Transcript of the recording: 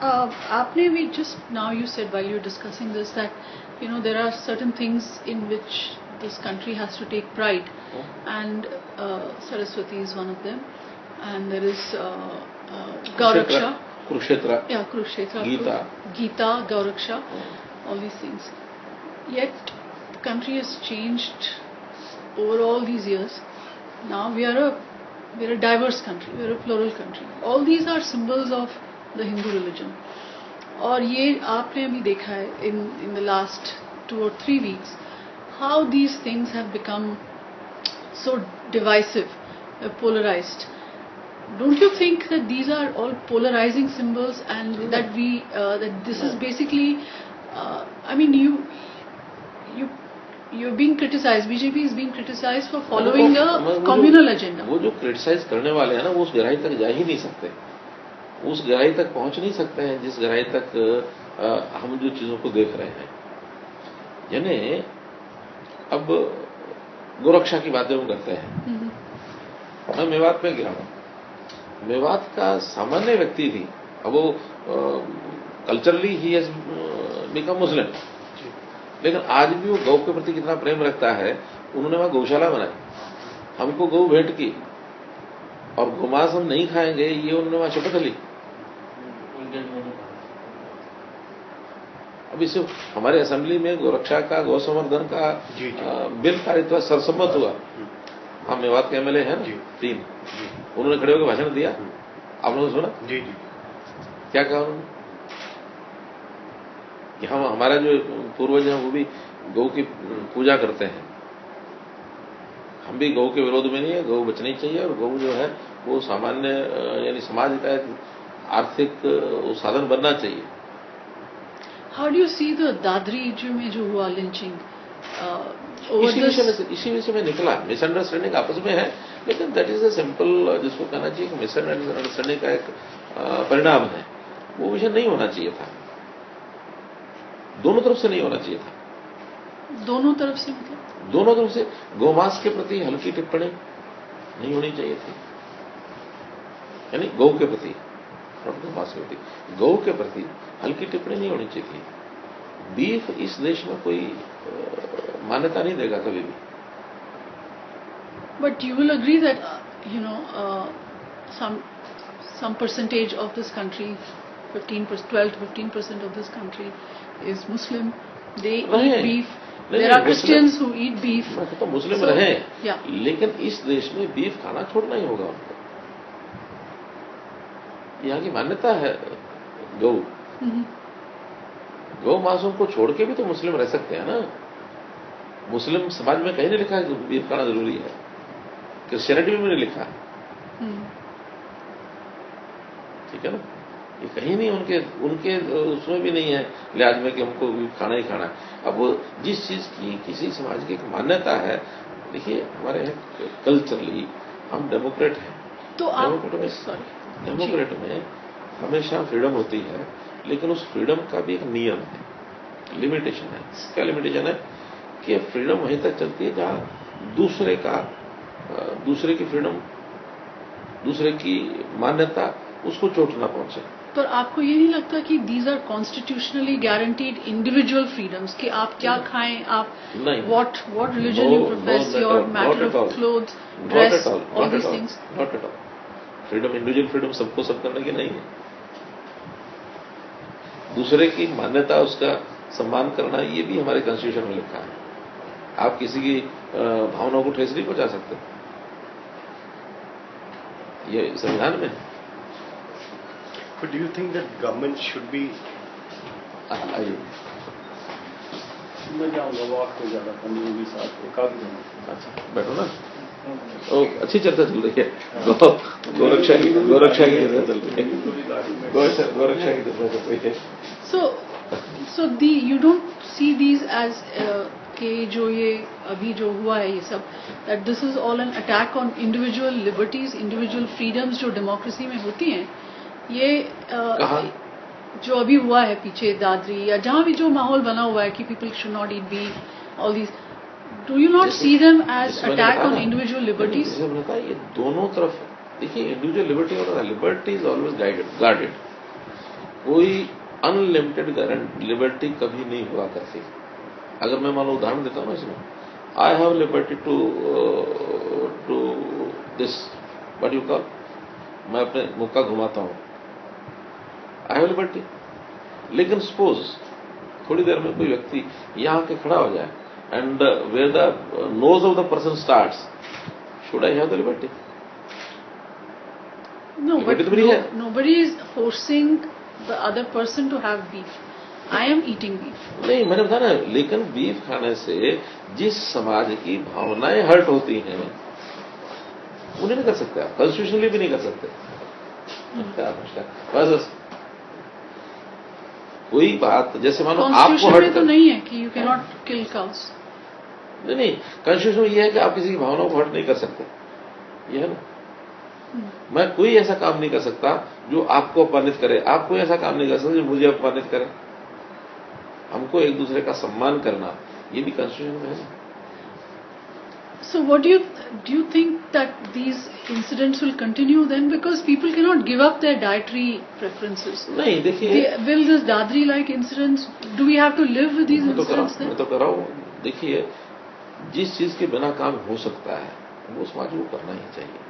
आपने भी just now you said while you were discussing this that there are certain things in which this country has to take pride, and Saraswati is one of them, and there is Gauraksha, Kurukshetra, Gita, Gauraksha, all these things. Yet the country has changed over all these years. Now we are a diverse country, we are a plural country. All these are symbols of the Hindu religion. और ये आपने अभी देखा है in the last 2 or 3 weeks how these things have become so divisive, polarized. Don't you think that these are all polarizing symbols, and that that this is basically I mean you're being criticized, BJP is being criticized for following a communal agenda. वो जो criticise करने वाले हैं ना, वो उस गहराई तक जा ही नहीं सकते, उस गहराई तक पहुंच नहीं सकते हैं जिस गहराई तक हम जो चीजों को देख रहे हैं. यानी अब गोरक्षा की बातें हम करते हैं. मैं मेवात में गया हूं, मेवात का सामान्य व्यक्ति भी, अब वो कल्चरली ही हैज बिकम मुस्लिम, लेकिन आज भी वो गौ के प्रति कितना प्रेम रखता है. उन्होंने वहां गौशाला बनाई, हमको गौ भेंट की, और गोमांस हम नहीं खाएंगे ये उन्होंने वहां शपथ ली. अब इसे हमारे असेंबली में गोरक्षा का, गौ संवर्धन का बिल पारित हुआ, सर्वसम्मत हुआ. हम मेवात के एमएलए हैं ना 3, उन्होंने खड़े होकर भाषण दिया. आप लोगों ने सुना? जी. क्या कहा उन्होंने कि हम, हमारा जो पूर्वज हैं वो भी गौ की पूजा करते हैं, हम भी गौ के विरोध में नहीं है, गौ बचनी चाहिए, और गौ जो है वो सामान्य यानी समाज का एक आर्थिक साधन बनना चाहिए. How do you see the Dadri में जो हुआ लिंचिंग? इसी विषय में निकला. मिसअंडरस्टैंडिंग आपस में है, लेकिन दैट इज अ सिंपल, जिसको कहना चाहिए कि मिसअंडरस्टैंडिंग का एक परिणाम है. वो विषय नहीं होना चाहिए था, दोनों तरफ से नहीं होना चाहिए था. दोनों तरफ से मतलब? दोनों तरफ से. गौमांस के प्रति हल्की टिप्पणी नहीं होनी चाहिए थी, यानी गौ के प्रति, गौमांस के प्रति, गौ के प्रति हल्की टिप्पणी नहीं होनी चाहिए थी. बीफ इस देश में कोई मान्यता नहीं देगा कभी भी. But you will agree that some percentage of this country, 12 to 15% of this country is Muslim. They eat beef. There are Christians who eat beef. तो मुस्लिम रहे, लेकिन इस देश में बीफ खाना छोड़ना ही होगा उनको. यहाँ की मान्यता है गौ. गौ मांसों को छोड़ के भी तो मुस्लिम रह सकते हैं ना. मुस्लिम समाज में कहीं नहीं लिखा है कि बीफ खाना जरूरी है, क्रिश्चियनिटी में नहीं लिखा. ठीक है ना, ये कहीं नहीं उनके उसमें भी नहीं है लिहाज में कि हमको खाना ही खाना है. अब जिस चीज की किसी समाज की एक मान्यता है, देखिए हमारे यहाँ कल्चरली हम डेमोक्रेट हैं, तो डेमोक्रेट में हमेशा फ्रीडम होती है, लेकिन उस फ्रीडम का भी एक नियम है, लिमिटेशन है. क्या लिमिटेशन है? कि फ्रीडम वहीं तक चलती है जहां दूसरे की फ्रीडम, दूसरे की मान्यता उसको चोट ना पहुंचे. पर आपको ये नहीं लगता कि these are constitutionally guaranteed individual freedoms, कि आप क्या खाएं, आप what religion you profess, your matter of clothes, dress, all these things? Not at all. Freedom, individual freedom सबको सब करने की नहीं है. दूसरे की मान्यता, उसका सम्मान करना, ये भी हमारे कॉन्स्टिट्यूशन में लिखा है. आप किसी की भावनाओं को ठेस नहीं पहुंचा सकते, ये संविधान में है. But do you think that government should be? मैं जाऊंगा वॉक पे ज्यादा करने के साथ एक आध दिन. अच्छा बैठो ना. ओ अच्छी चर्चा चल रही है. गोरक्षा की चर्चा चल रही है. गोरक्षा की चर्चा चल रही है. So you don't see these as कि जो ये अभी जो हुआ है ये सब, that this is all an attack on individual liberties, individual freedoms जो डेमोक्रेसी में होती हैं. ये जो अभी हुआ है पीछे दादरी या जहां भी जो माहौल बना हुआ है कि people should not eat beef, all these, do you not see them as attack on individual liberties? ये दोनों तरफ. देखिए इंडिविजुअल लिबर्टी और लिबर्टी इज ऑलवेज गार्डेड. कोई अनलिमिटेड लिबर्टी कभी नहीं हुआ करती। अगर मैं मान लो उदाहरण देता हूँ ना इसमें, I have liberty to this what you call, मैं अपने मुक्का घुमाता हूँ, आई हैव लिबर्टी। लेकिन सपोज थोड़ी देर में कोई व्यक्ति यहां आके खड़ा हो जाए and where the nose of the person starts, should I have the liberty? No, but Liberty तो मेरी है। nobody is forcing the other person to have beef. I am eating beef. नहीं, मैंने बताया ना, लेकिन बीफ खाने से जिस समाज की भावनाएं हर्ट होती हैं उन्हें नहीं कर सकते आप, कॉन्स्टिट्यूशनली भी नहीं कर सकते। क्या बस कोई बात जैसे मानो आपको Constitution हर्ट में तो नहीं है कि you cannot kill cows. नहीं, कॉन्स्टिट्यूशन में यह है कि आप किसी की भावनाओं को हर्ट नहीं कर सकते, यह है ना। मैं कोई ऐसा काम नहीं कर सकता जो आपको अपमानित करे, आप कोई ऐसा काम नहीं कर सकते जो मुझे अपमानित करे। हमको एक दूसरे का सम्मान करना, ये भी कॉन्स्टिट्यूशन में है ना। So what do you think that these incidents will continue then, because people cannot give up their dietary preferences? नहीं, देखिए, Will this Dadri like incidents, do we have to live with these मैं incidents then? तो कर रहा हूँ। देखिए, जिस चीज के बिना काम हो सकता है वो समाज को करना ही चाहिए।